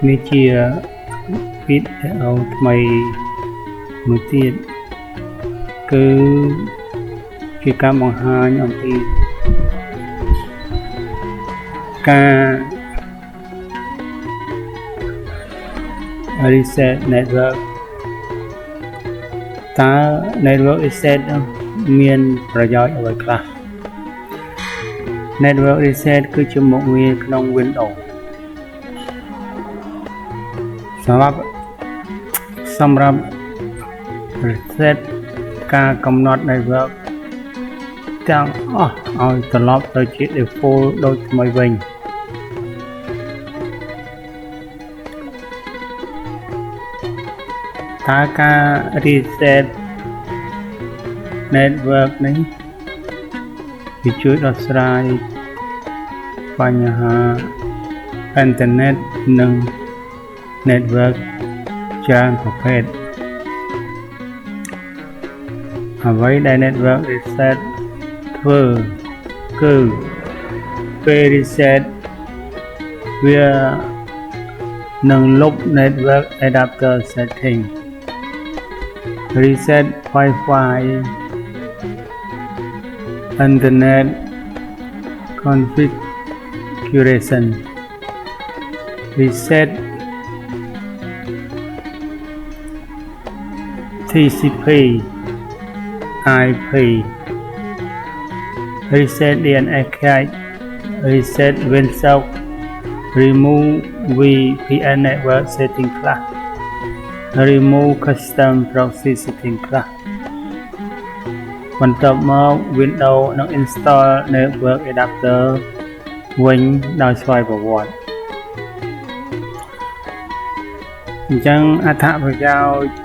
នេះជាវីដេអូថ្មីមួយទៀតគឺជាការបង្ហាញអំពីការ reset network តើ network reset មានប្រយោជន៍អ្វីខ្លះ network reset គឺជាមុខងារក្នុង Windows សម្រាប់ reset ការកំណត់ network ទាំងអស់ឲ្យត្រឡប់ទៅជា default ដូចថ្មីវិញតើការ reset network នេះវាជួយដោះស្រាយបញ្ហាអ៊ីនធឺណិតនិង network ច្រើនប្រភេទអ្វីដែល network reset ធ្វើគឺពេល reset វានឹងលុប network adapter setting reset Wi-Fi internet configuration reset TCP IP reset DNS cache reset Winsock remove VPN network setting ខ្លះ remove custom proxy setting ខ្លះបន្ទាប់មក Windows នឹង install network adapter វិញដោយស្វ័យប្រវត្តិអញ្ចឹងអត្ថប្រយោជន៍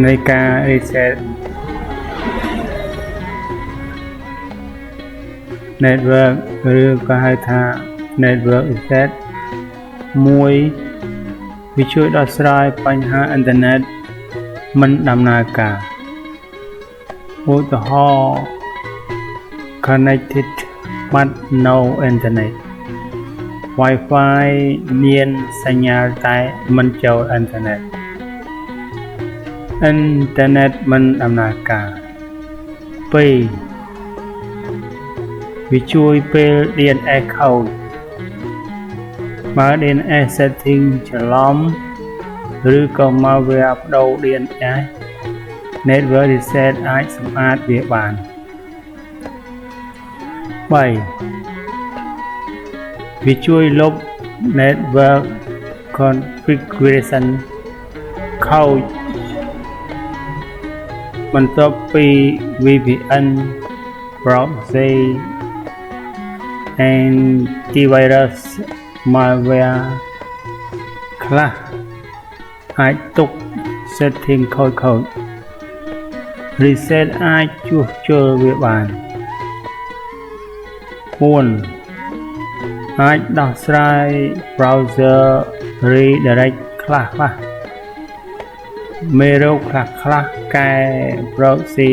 នៃការ reset network ឬក៏ហៅថា network reset 1វាជួយដោះស្រាយបញ្ហាអ៊ីនធឺណិតមិនដំណើរការឧទាហរណ៍ connected but no internet Wi-Fi មានសញ្ញាតែមិនចូលអ៊ីនធឺណិតមិនដំណើរការ2វាជួយពេល DNS ខូចបើ DNS setting ច្រឡំឬក៏ malware ប្ដូរ DNS network reset អាចសម្អាតវាបាន3វាជួយលុប network configuration ខូចបន្ទាប់ពី VPN proxy antivirus malware ខ្លះអាចទុក setting ខូច reset អាចជួសជុលវាបាន4អាចដោះស្រាយ browser redirect ខ្លះមេរោគខ្លះកែ proxy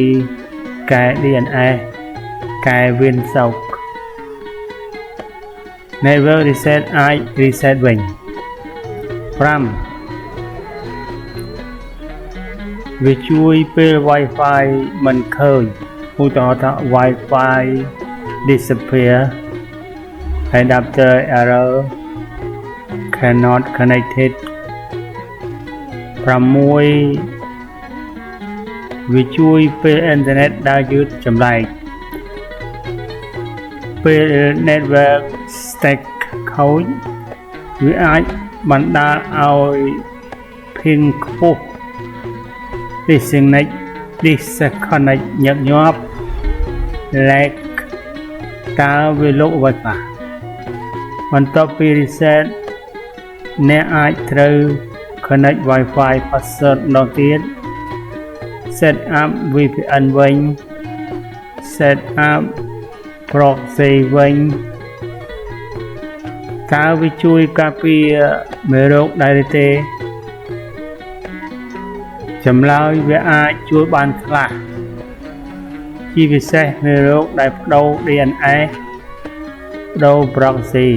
កែ DNS កែ Winsock network reset អាច reset វិញ5វាជួយពេល Wi-Fi មិនឃើញឧទាហរណ៍ថា Wi-Fi disappear adapter error cannot connected 6វាជួយពេលអ៊ីនធឺណិតដើរយឺតចម្លែកពេល network stack ខូចវាអាចបណ្ដាលឲ្យ ping ខ្ពស់ disconnect ញឹកញាប់ lag តើវាលុបអ្វីខ្លះបន្ទាប់ពី reset អ្នកអាចត្រូវ connect Wi-Fi password ម្ដងទៀត set up VPN វិញ set up proxy វិញតើវាជួយការពារមេរោគដែរទេចម្លើយវាអាចជួយបានខ្លះជាពិសេសមេរោគដែលប្ដូរ DNS ប្ដូរ proxy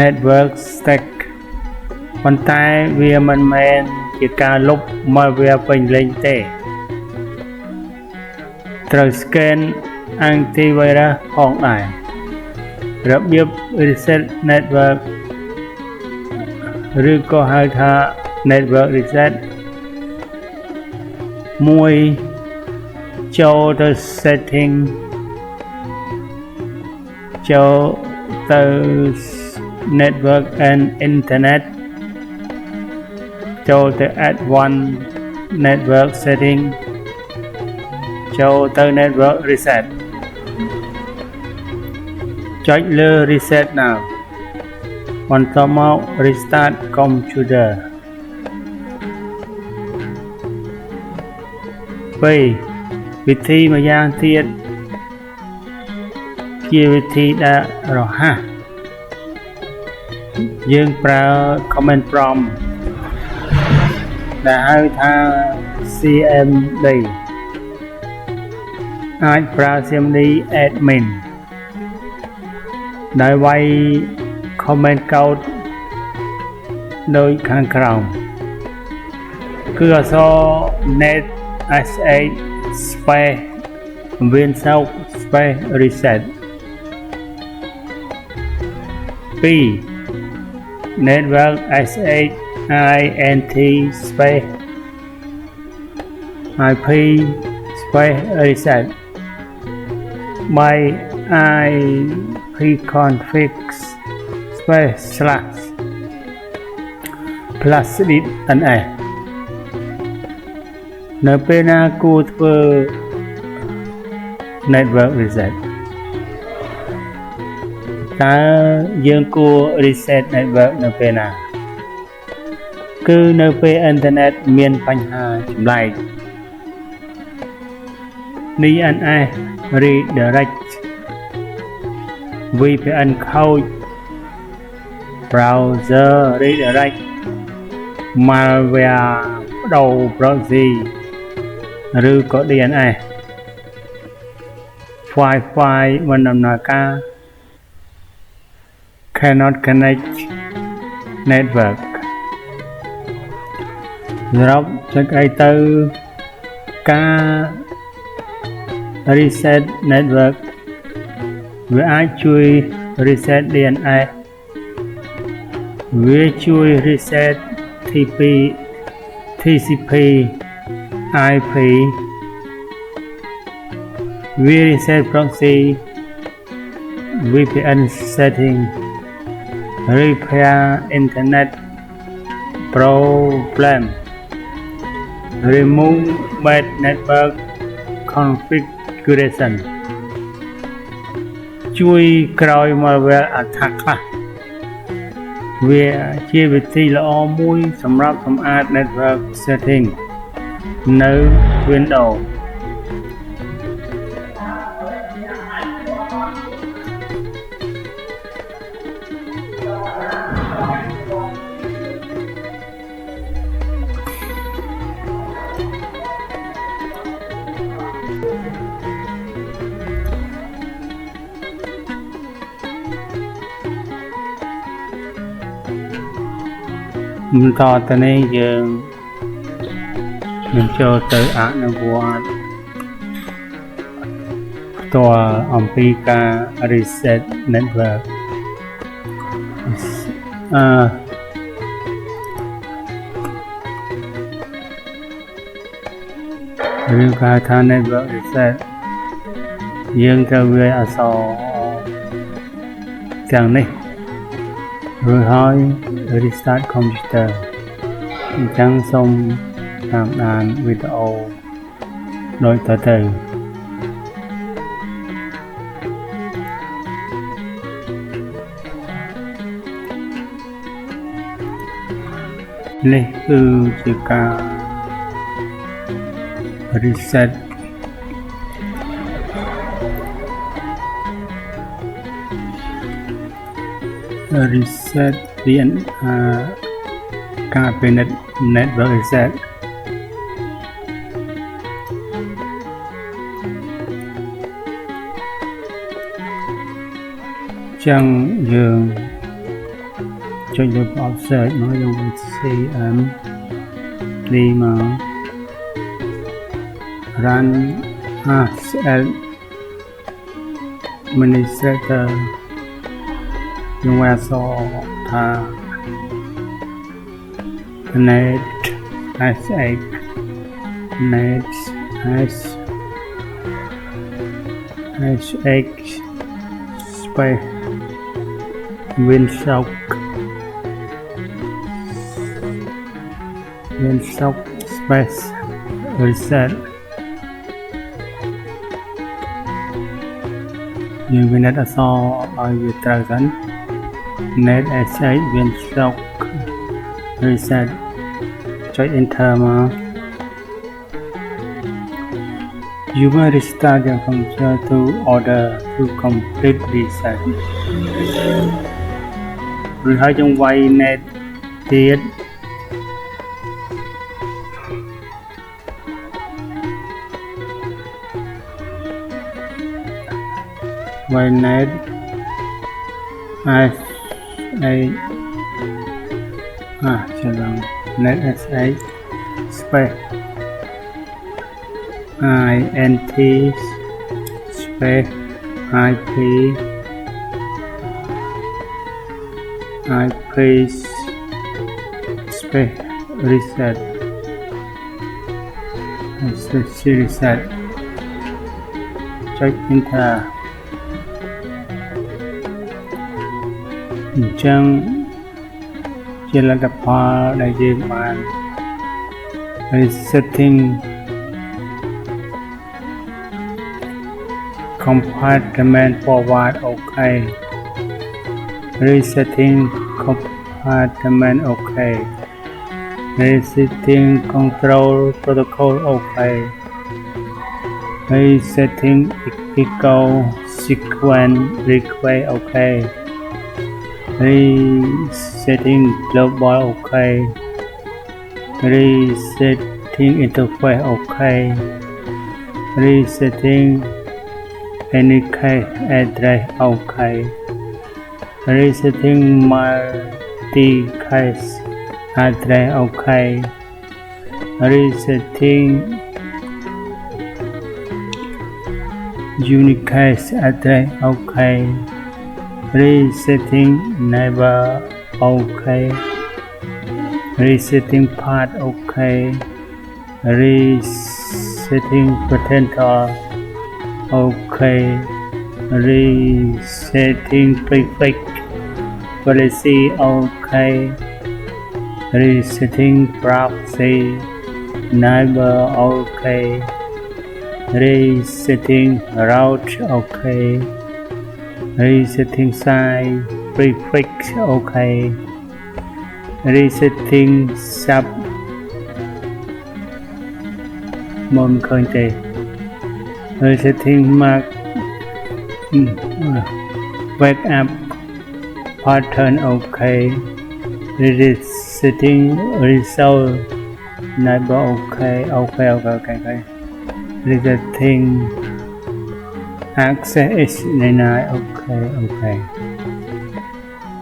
network stack ប៉ុន្តែវាមិនមែនជាការលុប malware ពេញលេញទេត្រូវ scan antivirus ផងដែររបៀប reset network ឬក៏ហៅថា network reset 1ចូលទៅ setting ចូលទៅ network and internet ចូលទៅ add one network setting ចូលទៅ network reset ចុចលើ reset now បន្ទាប់មក restart computer 2វិធីមួយយ៉ាងទៀតជាវិធីដែលរហ័សយើងប្រើ command prompt ដែលហៅថា cmd អាចប្រើ cmd admin ដោយវាយ comment code ដោយខាងក្រោមគឺអក្សរ net sh space winsout space reset 2 network sh int space ip space reset by ipconfig space slash plus dns នៅពេលណាគួរធ្វើ network reset តើយើងគួរ reset network នៅពេលណាគឺនៅពេល internet មានបញ្ហាចម្លែក DNS redirect VPN ខូច browser redirect malware បដូរ proxy ឬក៏ DNS Wi-Fi មិនដំណើរការ cannot connect network សរុបចុចអីទៅការ reset network វាអាចជួយ reset DNS វាជួយ reset TCP IP វា reset proxy VPN setting repair internet problem remove bad network configuration ជួយក្រោយ malware attack ខ្លះវាជាវិធីល្អមួយសម្រាប់សម្អាត network setting នៅ Windows បន្តទៅនេះយើងនឹងចូលទៅអនុវត្តផ្ទាល់អំពីការ reset network ឬក៏ថា network reset យើងត្រូវវាយអក្សរទាំងនេះរួចហើយ restart computer អញ្ចឹងសូមតាមដានវីដេអូដូចតទៅនេះគឺជាការ resetការពិនិត្យ network reset ចឹងយើង ចុចលើ Observe មកយើង CM 3មក Run as administrator យើងវាសថា net sx net sx space Windshock space reset យើងវា net អក្សរឲ្យវាត្រូវសិន net sx Windshock reset ចុច enter មក You may restart your computer to order to complete reset ឬហើយយើងវាយ net ទៀតវាយ net sx ច្រឡំ net sx space int space ip space reset ចុច enter អញ្ចឹងជាលទ្ធផលដែលយើងបាន resetting compartment forward OK resetting compartment OK resetting control protocol OK resetting echo sequence request OK resetting global OK resetting interface OK resetting any cache address OK resetting multi-cache address OK resetting unique cache address OK resetting neighbor OK resetting path OK resetting potential OK resetting prefix policy OK resetting proxy neighbor OK resetting route OK resetting size prefix OK resetting sub មិនឃើញទេ resetting mark wake up pattern OK resetting result neighbor OK resetting access is denied OK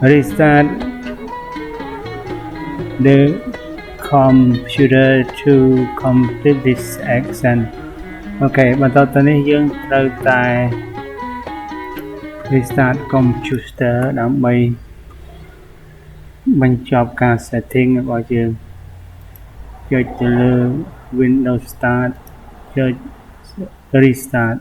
restart the computer to complete this action អូខេបន្តទៅនេះយើងត្រូវតែ restart computer ដើម្បីបញ្ចប់ការ setting របស់យើងចុចទៅលើ Windows Start ចុច Restart